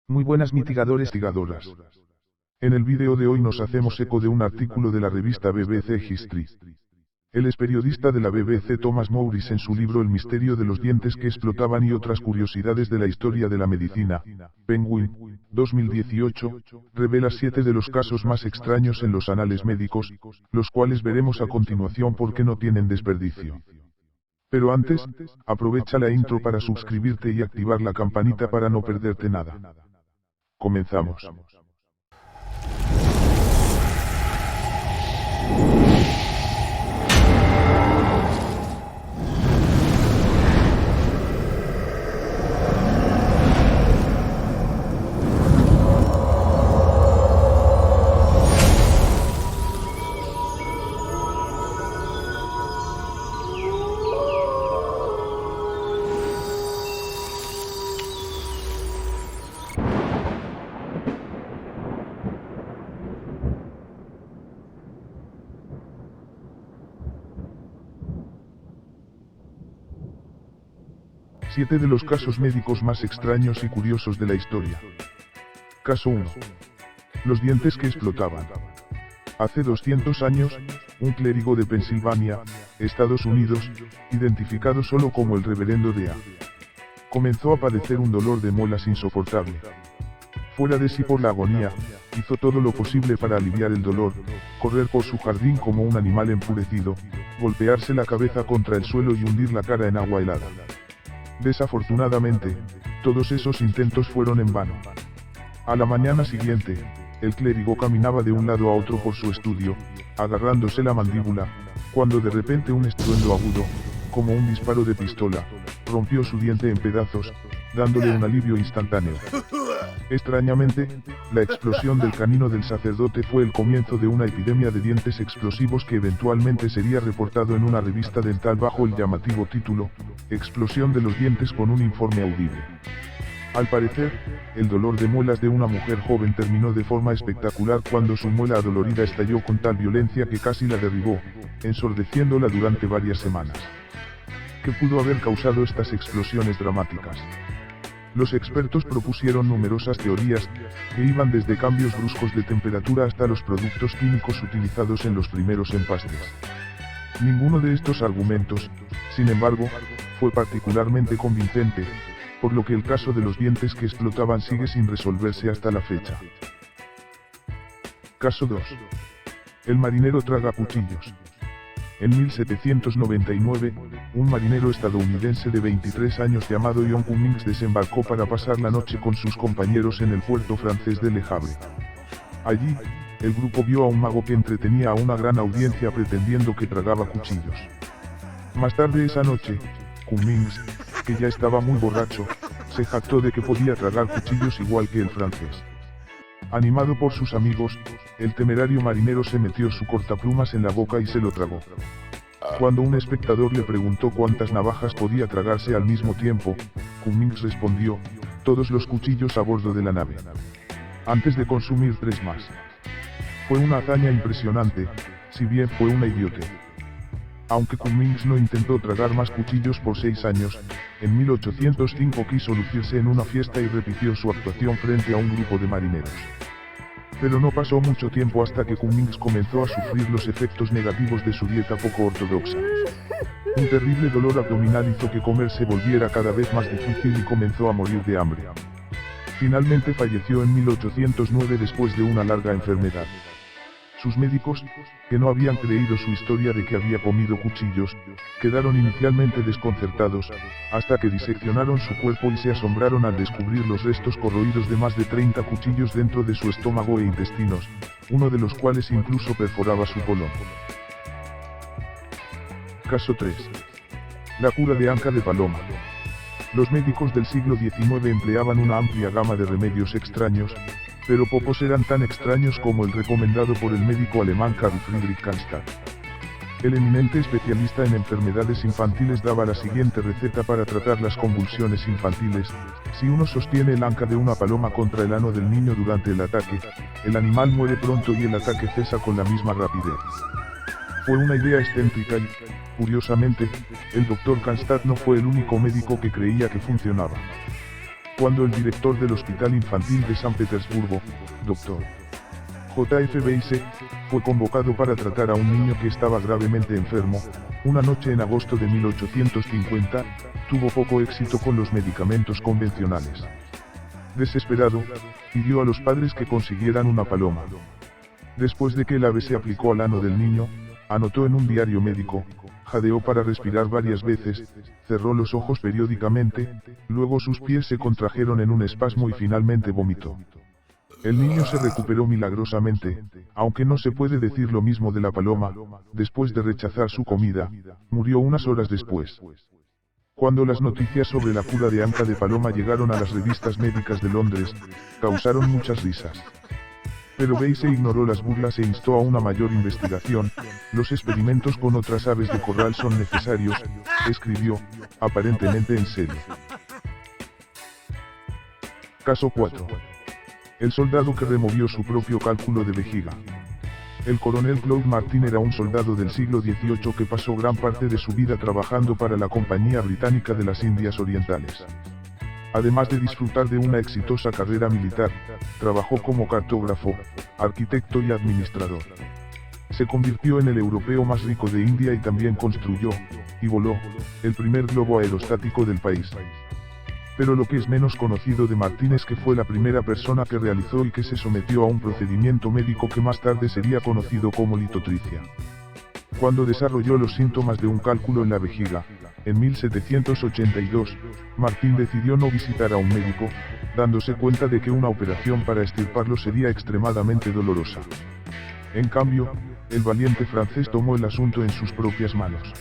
Muy buenas mitigadoras. En el vídeo de hoy nos hacemos eco de un artículo de la revista BBC History. El ex periodista de la BBC Thomas Mouris en su libro El misterio de los dientes que explotaban y otras curiosidades de la historia de la medicina, Penguin, 2018, revela 7 de los casos más extraños en los anales médicos, los cuales veremos a continuación porque no tienen desperdicio. Pero antes, aprovecha la intro para suscribirte y activar la campanita para no perderte nada. Comenzamos. Siete de los casos médicos más extraños y curiosos de la historia. Caso 1. Los dientes que explotaban. Hace 200 años, un clérigo de Pensilvania, Estados Unidos, identificado solo como el reverendo D.A., comenzó a padecer un dolor de muelas insoportable. Fuera de sí por la agonía, hizo todo lo posible para aliviar el dolor, correr por su jardín como un animal enfurecido, golpearse la cabeza contra el suelo y hundir la cara en agua helada. Desafortunadamente, todos esos intentos fueron en vano. A la mañana siguiente, el clérigo caminaba de un lado a otro por su estudio, agarrándose la mandíbula, cuando de repente un estruendo agudo, como un disparo de pistola, rompió su diente en pedazos, dándole un alivio instantáneo. Extrañamente, la explosión del canino del sacerdote fue el comienzo de una epidemia de dientes explosivos que eventualmente sería reportado en una revista dental bajo el llamativo título, Explosión de los dientes con un informe audible. Al parecer, el dolor de muelas de una mujer joven terminó de forma espectacular cuando su muela adolorida estalló con tal violencia que casi la derribó, ensordeciéndola durante varias semanas. ¿Qué pudo haber causado estas explosiones dramáticas? Los expertos propusieron numerosas teorías, que iban desde cambios bruscos de temperatura hasta los productos químicos utilizados en los primeros empastes. Ninguno de estos argumentos, sin embargo, fue particularmente convincente, por lo que el caso de los dientes que explotaban sigue sin resolverse hasta la fecha. Caso 2. El marinero traga cuchillos. En 1799, un marinero estadounidense de 23 años llamado John Cummings desembarcó para pasar la noche con sus compañeros en el puerto francés de Le Havre. Allí, el grupo vio a un mago que entretenía a una gran audiencia pretendiendo que tragaba cuchillos. Más tarde esa noche, Cummings, que ya estaba muy borracho, se jactó de que podía tragar cuchillos igual que el francés. Animado por sus amigos, el temerario marinero se metió su cortaplumas en la boca y se lo tragó. Cuando un espectador le preguntó cuántas navajas podía tragarse al mismo tiempo, Cummings respondió, todos los cuchillos a bordo de la nave. Antes de consumir 3 más. Fue una hazaña impresionante, si bien fue una idiotez. Aunque Cummings no intentó tragar más cuchillos por 6 años, en 1805 quiso lucirse en una fiesta y repitió su actuación frente a un grupo de marineros. Pero no pasó mucho tiempo hasta que Cummings comenzó a sufrir los efectos negativos de su dieta poco ortodoxa. Un terrible dolor abdominal hizo que comer se volviera cada vez más difícil y comenzó a morir de hambre. Finalmente falleció en 1809 después de una larga enfermedad. Sus médicos, que no habían creído su historia de que había comido cuchillos, quedaron inicialmente desconcertados, hasta que diseccionaron su cuerpo y se asombraron al descubrir los restos corroídos de más de 30 cuchillos dentro de su estómago e intestinos, uno de los cuales incluso perforaba su colon. Caso 3. La cura de anca de paloma. Los médicos del siglo XIX empleaban una amplia gama de remedios extraños, pero pocos eran tan extraños como el recomendado por el médico alemán Karl Friedrich Cannstatt. El eminente especialista en enfermedades infantiles daba la siguiente receta para tratar las convulsiones infantiles: si uno sostiene el anca de una paloma contra el ano del niño durante el ataque, el animal muere pronto y el ataque cesa con la misma rapidez. Fue una idea excéntrica y, curiosamente, el Dr. Cannstatt no fue el único médico que creía que funcionaba. cuando el director del Hospital Infantil de San Petersburgo, Dr. J.F. Beise, fue convocado para tratar a un niño que estaba gravemente enfermo. Una noche en agosto de 1850, tuvo poco éxito con los medicamentos convencionales. Desesperado, pidió a los padres que consiguieran una paloma. Después de que el ave se aplicó al ano del niño, anotó en un diario médico, jadeó para respirar varias veces, cerró los ojos periódicamente, luego sus pies se contrajeron en un espasmo y finalmente vomitó. El niño se recuperó milagrosamente, aunque no se puede decir lo mismo de la paloma. Después de rechazar su comida, murió unas horas después. Cuando las noticias sobre la cura de anca de paloma llegaron a las revistas médicas de Londres, causaron muchas risas. Pero Beise ignoró las burlas e instó a una mayor investigación. Los experimentos con otras aves de corral son necesarios, escribió, aparentemente en serio. Caso 4. El soldado que removió su propio cálculo de vejiga. El coronel Claude Martin era un soldado del siglo XVIII que pasó gran parte de su vida trabajando para la Compañía Británica de las Indias Orientales. Además de disfrutar de una exitosa carrera militar, trabajó como cartógrafo, arquitecto y administrador. Se convirtió en el europeo más rico de India y también construyó, y voló, el primer globo aerostático del país. Pero lo que es menos conocido de Martin es que fue la primera persona que realizó y que se sometió a un procedimiento médico que más tarde sería conocido como litotricia. Cuando desarrolló los síntomas de un cálculo en la vejiga, en 1782, Martin decidió no visitar a un médico, dándose cuenta de que una operación para extirparlo sería extremadamente dolorosa. En cambio, el valiente francés tomó el asunto en sus propias manos.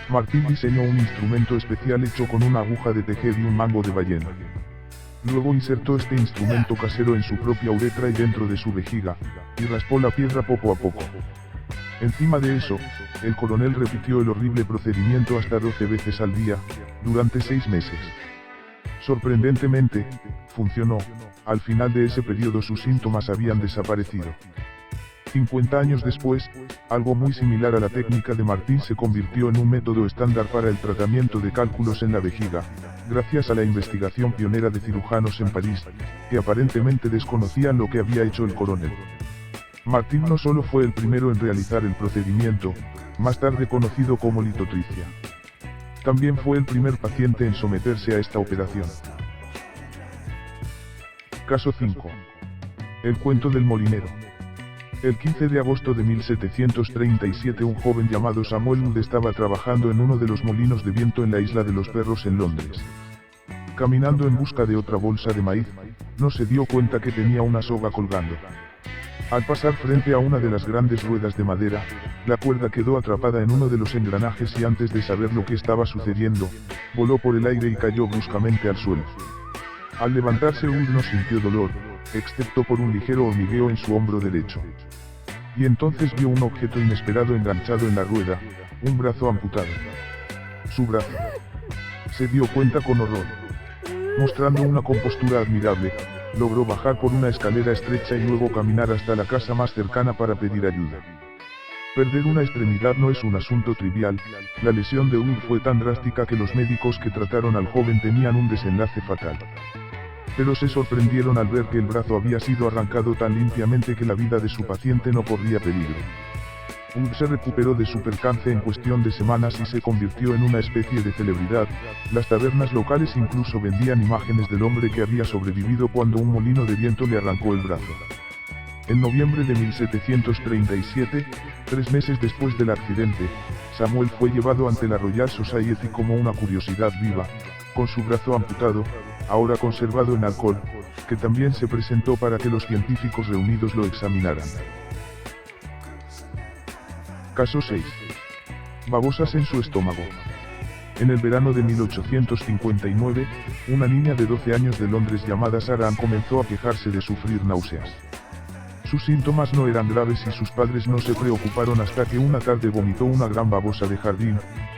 Martin diseñó un instrumento especial hecho con una aguja de tejer y un mango de ballena. Luego insertó este instrumento casero en su propia uretra y dentro de su vejiga, y raspó la piedra poco a poco. Encima de eso, el coronel repitió el horrible procedimiento hasta 12 veces al día, durante 6 meses. Sorprendentemente, funcionó. Al final de ese periodo sus síntomas habían desaparecido. 50 años después, algo muy similar a la técnica de Martin se convirtió en un método estándar para el tratamiento de cálculos en la vejiga, gracias a la investigación pionera de cirujanos en París, que aparentemente desconocían lo que había hecho el coronel. Martin no solo fue el primero en realizar el procedimiento, más tarde conocido como litotricia. También fue el primer paciente en someterse a esta operación. Caso 5. El cuento del molinero. El 15 de agosto de 1737 un joven llamado Samuel Wood estaba trabajando en uno de los molinos de viento en la Isla de los Perros en Londres. Caminando en busca de otra bolsa de maíz, no se dio cuenta que tenía una soga colgando. Al pasar frente a una de las grandes ruedas de madera, la cuerda quedó atrapada en uno de los engranajes y antes de saber lo que estaba sucediendo, voló por el aire y cayó bruscamente al suelo. Al levantarse Wood no sintió dolor, excepto por un ligero hormigueo en su hombro derecho. Y entonces vio un objeto inesperado enganchado en la rueda, un brazo amputado. Su brazo. Se dio cuenta con horror. Mostrando una compostura admirable, logró bajar por una escalera estrecha y luego caminar hasta la casa más cercana para pedir ayuda. Perder una extremidad no es un asunto trivial. La lesión de Wood fue tan drástica que los médicos que trataron al joven temían un desenlace fatal. Pero se sorprendieron al ver que el brazo había sido arrancado tan limpiamente que la vida de su paciente no corría peligro. Wood se recuperó de su percance en cuestión de semanas y se convirtió en una especie de celebridad. Las tabernas locales incluso vendían imágenes del hombre que había sobrevivido cuando un molino de viento le arrancó el brazo. En noviembre de 1737, 3 meses después del accidente, Samuel fue llevado ante la Royal Society como una curiosidad viva, con su brazo amputado, ahora conservado en alcohol, que también se presentó para que los científicos reunidos lo examinaran. Caso 6. Babosas en su estómago. En el verano de 1859, una niña de 12 años de Londres llamada Sarah Ann comenzó a quejarse de sufrir náuseas. Sus síntomas no eran graves y sus padres no se preocuparon hasta que una tarde vomitó una gran babosa de jardín,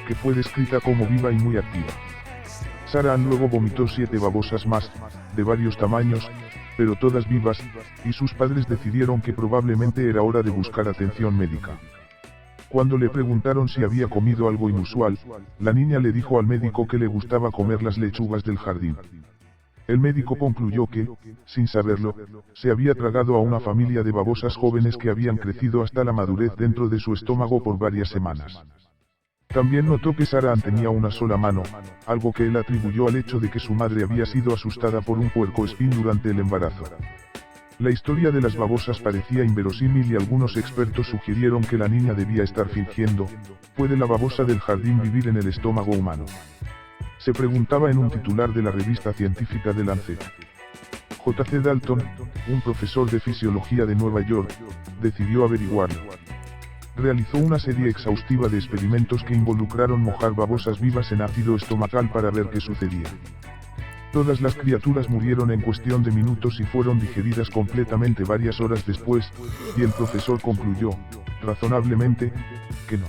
que fue descrita como viva y muy activa. Sarah Ann luego vomitó 7 babosas más, de varios tamaños, pero todas vivas, y sus padres decidieron que probablemente era hora de buscar atención médica. Cuando le preguntaron si había comido algo inusual, la niña le dijo al médico que le gustaba comer las lechugas del jardín. El médico concluyó que, sin saberlo, se había tragado a una familia de babosas jóvenes que habían crecido hasta la madurez dentro de su estómago por varias semanas. También notó que Sarah tenía una sola mano, algo que él atribuyó al hecho de que su madre había sido asustada por un puercoespín durante el embarazo. La historia de las babosas parecía inverosímil y algunos expertos sugirieron que la niña debía estar fingiendo. ¿Puede la babosa del jardín vivir en el estómago humano?, se preguntaba en un titular de la revista científica The Lancet. J.C. Dalton, un profesor de fisiología de Nueva York, decidió averiguarlo. Realizó una serie exhaustiva de experimentos que involucraron mojar babosas vivas en ácido estomacal para ver qué sucedía. Todas las criaturas murieron en cuestión de minutos y fueron digeridas completamente varias horas después, y el profesor concluyó, razonablemente, que no.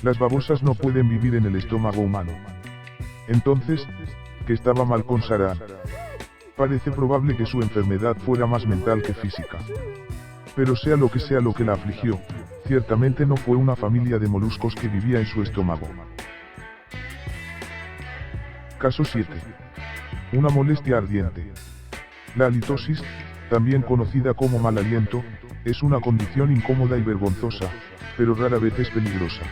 Las babosas no pueden vivir en el estómago humano. Entonces, ¿qué estaba mal con Sarah? Parece probable que su enfermedad fuera más mental que física. Pero sea lo que la afligió, ciertamente no fue una familia de moluscos que vivía en su estómago. Caso 7. Una molestia ardiente. La halitosis, también conocida como mal aliento, es una condición incómoda y vergonzosa, pero rara vez es peligrosa.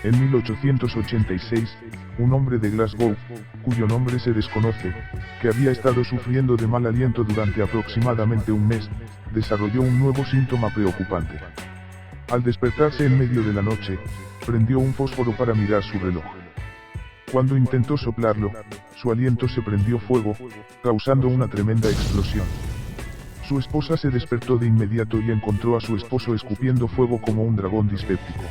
En 1886, un hombre de Glasgow, cuyo nombre se desconoce, que había estado sufriendo de mal aliento durante aproximadamente un mes, desarrolló un nuevo síntoma preocupante. Al despertarse en medio de la noche, prendió un fósforo para mirar su reloj. Cuando intentó soplarlo, su aliento se prendió fuego, causando una tremenda explosión. Su esposa se despertó de inmediato y encontró a su esposo escupiendo fuego como un dragón dispéptico.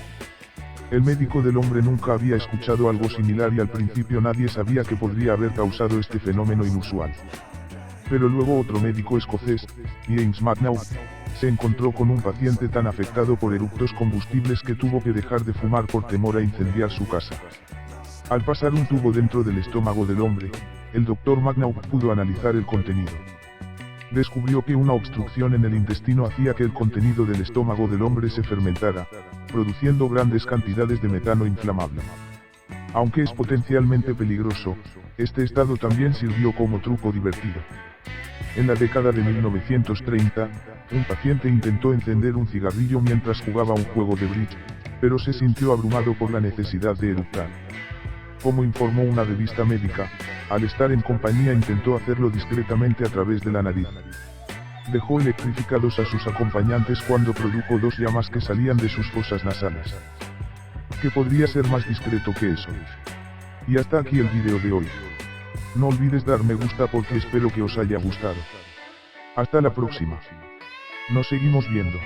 El médico del hombre nunca había escuchado algo similar y al principio nadie sabía qué podría haber causado este fenómeno inusual. Pero luego otro médico escocés, James McNaught, se encontró con un paciente tan afectado por eructos combustibles que tuvo que dejar de fumar por temor a incendiar su casa. Al pasar un tubo dentro del estómago del hombre, el Dr. McNaught pudo analizar el contenido. Descubrió que una obstrucción en el intestino hacía que el contenido del estómago del hombre se fermentara, produciendo grandes cantidades de metano inflamable. Aunque es potencialmente peligroso, este estado también sirvió como truco divertido. En la década de 1930, un paciente intentó encender un cigarrillo mientras jugaba un juego de bridge, pero se sintió abrumado por la necesidad de eructar. Como informó una revista médica, al estar en compañía intentó hacerlo discretamente a través de la nariz. Dejó electrificados a sus acompañantes cuando produjo dos llamas que salían de sus fosas nasales. ¿Qué podría ser más discreto que eso? Y hasta aquí el vídeo de hoy. No olvides dar me gusta porque espero que os haya gustado. Hasta la próxima. Nos seguimos viendo.